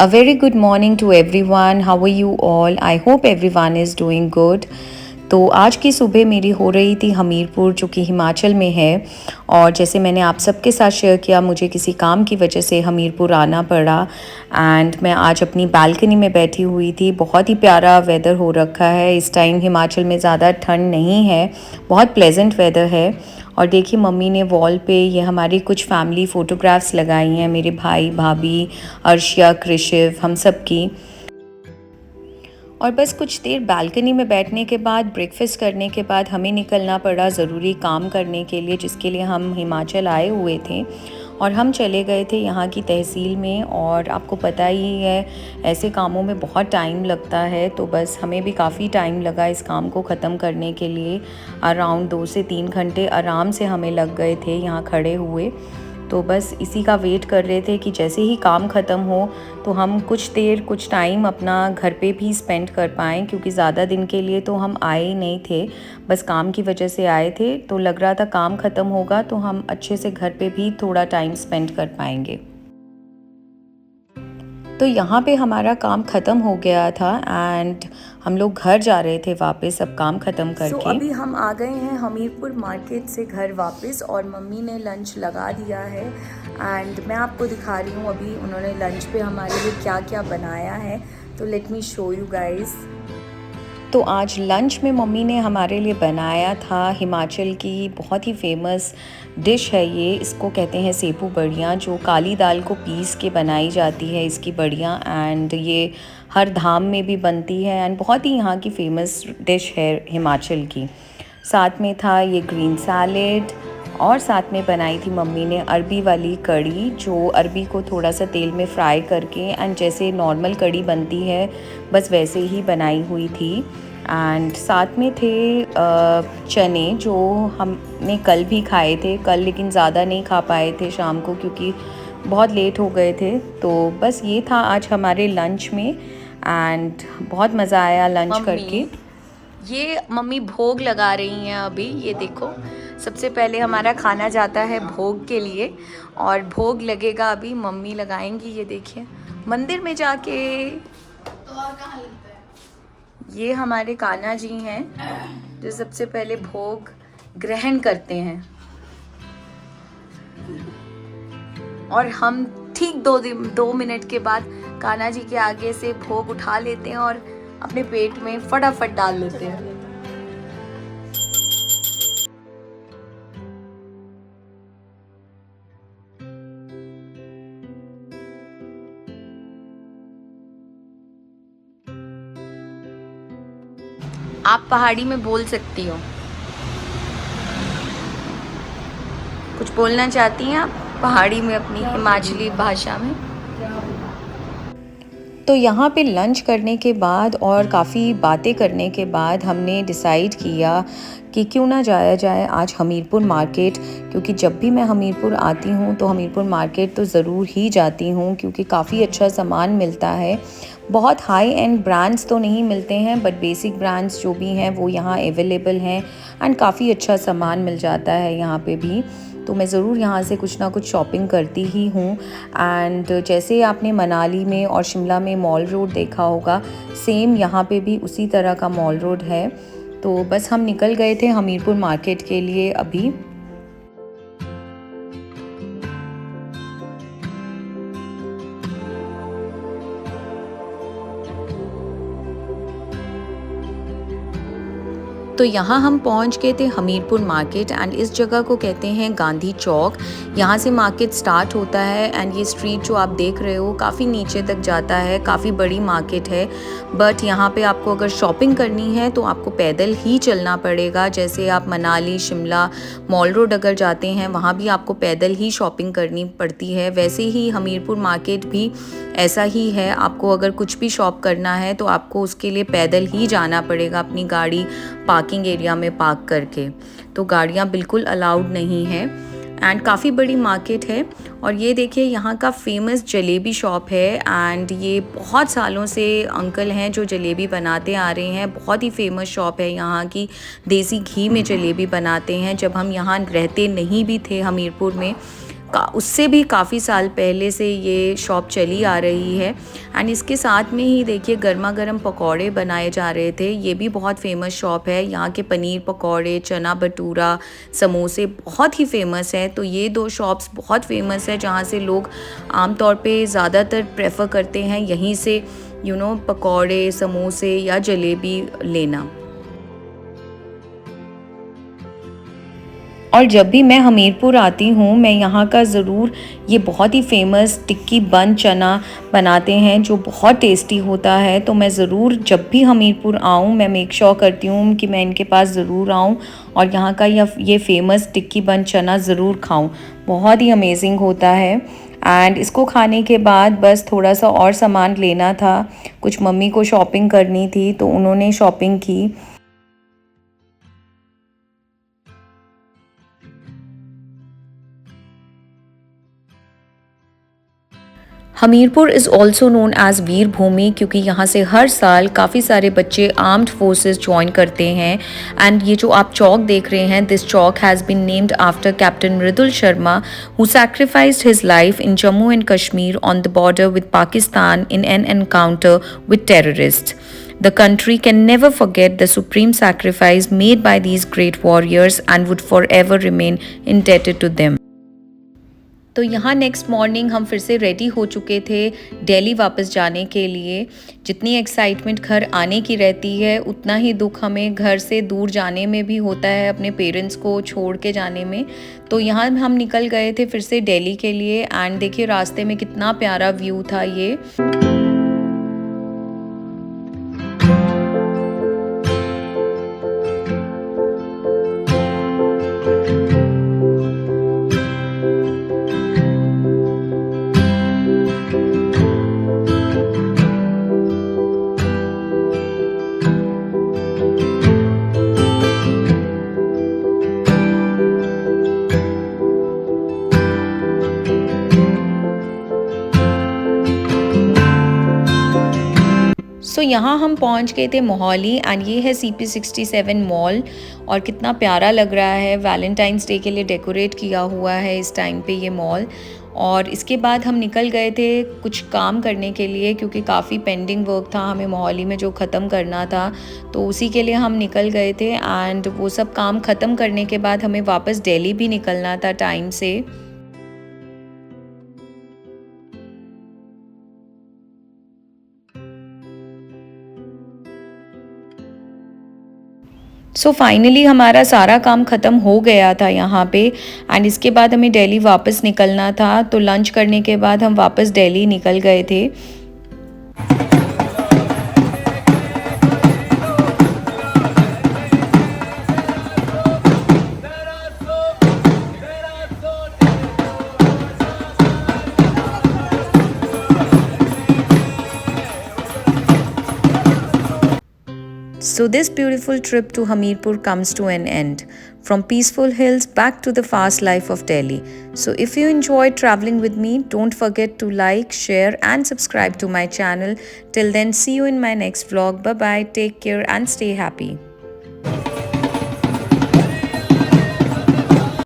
A very good morning to everyone. How are you all? I hope everyone is doing good. तो आज की सुबह मेरी हो रही थी हमीरपुर, जो कि हिमाचल में है। और जैसे मैंने आप सबके साथ शेयर किया, मुझे किसी काम की वजह से हमीरपुर आना पड़ा। एंड मैं आज अपनी बालकनी में बैठी हुई थी। बहुत ही प्यारा वेदर हो रखा है इस टाइम। हिमाचल में ज़्यादा ठंड नहीं है, बहुत प्लेजेंट वेदर है। और देखिए, मम्मी ने वॉल पे ये हमारी कुछ फैमिली फ़ोटोग्राफ्स लगाई हैं, मेरे भाई भाभी, अर्शिया, कृशिव, हम सब की। और बस कुछ देर बालकनी में बैठने के बाद, ब्रेकफास्ट करने के बाद हमें निकलना पड़ा ज़रूरी काम करने के लिए, जिसके लिए हम हिमाचल आए हुए थे। और हम चले गए थे यहाँ की तहसील में। और आपको पता ही है, ऐसे कामों में बहुत टाइम लगता है, तो बस हमें भी काफ़ी टाइम लगा इस काम को ख़त्म करने के लिए। अराउंड 2 से 3 घंटे आराम से हमें लग गए थे यहाँ खड़े हुए। तो बस इसी का वेट कर रहे थे कि जैसे ही काम ख़त्म हो तो हम कुछ टाइम अपना घर पे भी स्पेंड कर पाएँ, क्योंकि ज़्यादा दिन के लिए तो हम आए ही नहीं थे, बस काम की वजह से आए थे। तो लग रहा था काम ख़त्म होगा तो हम अच्छे से घर पे भी थोड़ा टाइम स्पेंड कर पाएंगे। तो यहाँ पे हमारा काम ख़त्म हो गया था एंड हम लोग घर जा रहे थे वापस, अब काम ख़त्म करके। अभी हम आ गए हैं हमीरपुर मार्केट से घर वापस, और मम्मी ने लंच लगा दिया है। एंड मैं आपको दिखा रही हूँ अभी उन्होंने लंच पे हमारे लिए क्या क्या बनाया है। तो let me show you guys. तो आज लंच में मम्मी ने हमारे लिए बनाया था हिमाचल की बहुत ही फेमस डिश है ये। इसको कहते हैं सेपू बड़ियाँ, जो काली दाल को पीस के बनाई जाती है इसकी बड़ियाँ। एंड ये हर धाम में भी बनती है एंड बहुत ही यहाँ की फेमस डिश है हिमाचल की। साथ में था ये ग्रीन सैलेड, और साथ में बनाई थी मम्मी ने अरबी वाली कड़ी, जो अरबी को थोड़ा सा तेल में फ्राई करके एंड जैसे नॉर्मल कड़ी बनती है बस वैसे ही बनाई हुई थी। एंड साथ में थे चने, जो हमने कल भी खाए थे, कल लेकिन ज़्यादा नहीं खा पाए थे शाम को, क्योंकि बहुत लेट हो गए थे। तो बस ये था आज हमारे लंच में एंड बहुत मज़ा आया लंच करके। ये मम्मी भोग लगा रही हैं अभी, ये देखो। सबसे पहले हमारा खाना जाता है भोग के लिए, और भोग लगेगा अभी, मम्मी लगाएंगी। ये देखिए मंदिर में जाके। तो और कहाँ लगता है? ये हमारे कान्हा जी हैं जो सबसे पहले भोग ग्रहण करते हैं, और हम ठीक 2 मिनट के बाद कान्हा जी के आगे से भोग उठा लेते हैं और अपने पेट में फटाफट डाल लेते हैं। आप पहाड़ी में बोल सकती हो, कुछ बोलना चाहती हैं आप पहाड़ी में अपनी हिमाचली भाषा में? तो यहाँ पे लंच करने के बाद और काफ़ी बातें करने के बाद हमने डिसाइड किया कि क्यों ना जाया जाए आज हमीरपुर मार्केट, क्योंकि जब भी मैं हमीरपुर आती हूँ तो हमीरपुर मार्केट तो ज़रूर ही जाती हूँ, क्योंकि काफ़ी अच्छा सामान मिलता है। बहुत हाई एंड ब्रांड्स तो नहीं मिलते हैं, बट बेसिक ब्रांड्स जो भी हैं वो यहाँ अवेलेबल हैं एंड काफ़ी अच्छा सामान मिल जाता है यहाँ पे भी। तो मैं ज़रूर यहाँ से कुछ ना कुछ शॉपिंग करती ही हूँ। एंड जैसे आपने मनाली में और शिमला में मॉल रोड देखा होगा, सेम यहाँ पे भी उसी तरह का मॉल रोड है। तो बस हम निकल गए थे हमीरपुर मार्केट के लिए अभी। तो यहाँ हम पहुँच गए थे हमीरपुर मार्केट, एंड इस जगह को कहते हैं गांधी चौक। यहाँ से मार्केट स्टार्ट होता है एंड ये स्ट्रीट जो आप देख रहे हो काफ़ी नीचे तक जाता है, काफ़ी बड़ी मार्केट है। बट यहाँ पे आपको अगर शॉपिंग करनी है तो आपको पैदल ही चलना पड़ेगा। जैसे आप मनाली, शिमला, मॉल रोड अगर जाते हैं वहाँ भी आपको पैदल ही शॉपिंग करनी पड़ती है, वैसे ही हमीरपुर मार्केट भी ऐसा ही है। आपको अगर कुछ भी शॉप करना है तो आपको उसके लिए पैदल ही जाना पड़ेगा, अपनी गाड़ी पार्किंग एरिया में पार्क करके। तो गाड़ियाँ बिल्कुल अलाउड नहीं है एंड काफ़ी बड़ी मार्केट है। और ये देखिए यहाँ का फेमस जलेबी शॉप है, एंड ये बहुत सालों से अंकल हैं जो जलेबी बनाते आ रहे हैं। बहुत ही फेमस शॉप है यहाँ की, देसी घी में जलेबी बनाते हैं। जब हम यहाँ रहते नहीं भी थे हमीरपुर में, उससे भी काफ़ी साल पहले से ये शॉप चली आ रही है। एंड इसके साथ में ही देखिए गर्मा गर्म पकौड़े बनाए जा रहे थे। ये भी बहुत फेमस शॉप है। यहाँ के पनीर पकौड़े, चना भटूरा, समोसे बहुत ही फेमस है। तो ये 2 शॉप्स बहुत फेमस है जहाँ से लोग आमतौर पे ज़्यादातर प्रेफर करते हैं यहीं से पकौड़े, समोसे या जलेबी लेना। और जब भी मैं हमीरपुर आती हूँ मैं यहाँ का ज़रूर ये बहुत ही फेमस टिक्की बन चना बनाते हैं जो बहुत टेस्टी होता है। तो मैं ज़रूर जब भी हमीरपुर आऊँ मैं मेक श्योर करती हूँ कि मैं इनके पास ज़रूर आऊँ और यहाँ का ये फेमस टिक्की बन चना ज़रूर खाऊँ। बहुत ही अमेजिंग होता है। एंड इसको खाने के बाद बस थोड़ा सा और सामान लेना था। कुछ मम्मी को शॉपिंग करनी थी तो उन्होंने शॉपिंग की। Hamirpur is also known as वीर भूमि क्योंकि यहाँ से हर साल काफ़ी सारे बच्चे आर्म्ड फोर्सेस ज्वाइन करते हैं। एंड ये जो आप चौक देख रहे हैं, दिस चौक has been named after captain Mridul Sharma who sacrificed his life in Jammu and Kashmir on the border with Pakistan in an encounter with terrorists. The country can never forget the supreme sacrifice made by these great warriors and would forever remain indebted to them. तो यहाँ next morning हम फिर से ready हो चुके थे दिल्ली वापस जाने के लिए। जितनी एक्साइटमेंट घर आने की रहती है उतना ही दुख हमें घर से दूर जाने में भी होता है, अपने पेरेंट्स को छोड़ के जाने में। तो यहाँ हम निकल गए थे फिर से दिल्ली के लिए। एंड देखिए रास्ते में कितना प्यारा व्यू था ये। सो यहाँ हम पहुँच गए थे मोहाली एंड ये है CP67 मॉल और कितना प्यारा लग रहा है। वैलेंटाइंस डे के लिए डेकोरेट किया हुआ है इस टाइम पे ये मॉल। और इसके बाद हम निकल गए थे कुछ काम करने के लिए क्योंकि काफ़ी पेंडिंग वर्क था हमें मोहाली में जो ख़त्म करना था। तो उसी के लिए हम निकल गए थे एंड वो सब काम ख़त्म करने के बाद हमें वापस दिल्ली भी निकलना था टाइम से। सो फाइनली हमारा सारा काम ख़त्म हो गया था यहाँ पे। एंड इसके बाद हमें दिल्ली वापस निकलना था। तो लंच करने के बाद हम वापस दिल्ली निकल गए थे। So this beautiful trip to Hamirpur comes to an end. From peaceful hills back to the fast life of Delhi. So if you enjoyed traveling with me, don't forget to like, share and subscribe to my channel. Till then, see you in my next vlog. Bye bye, take care and stay happy.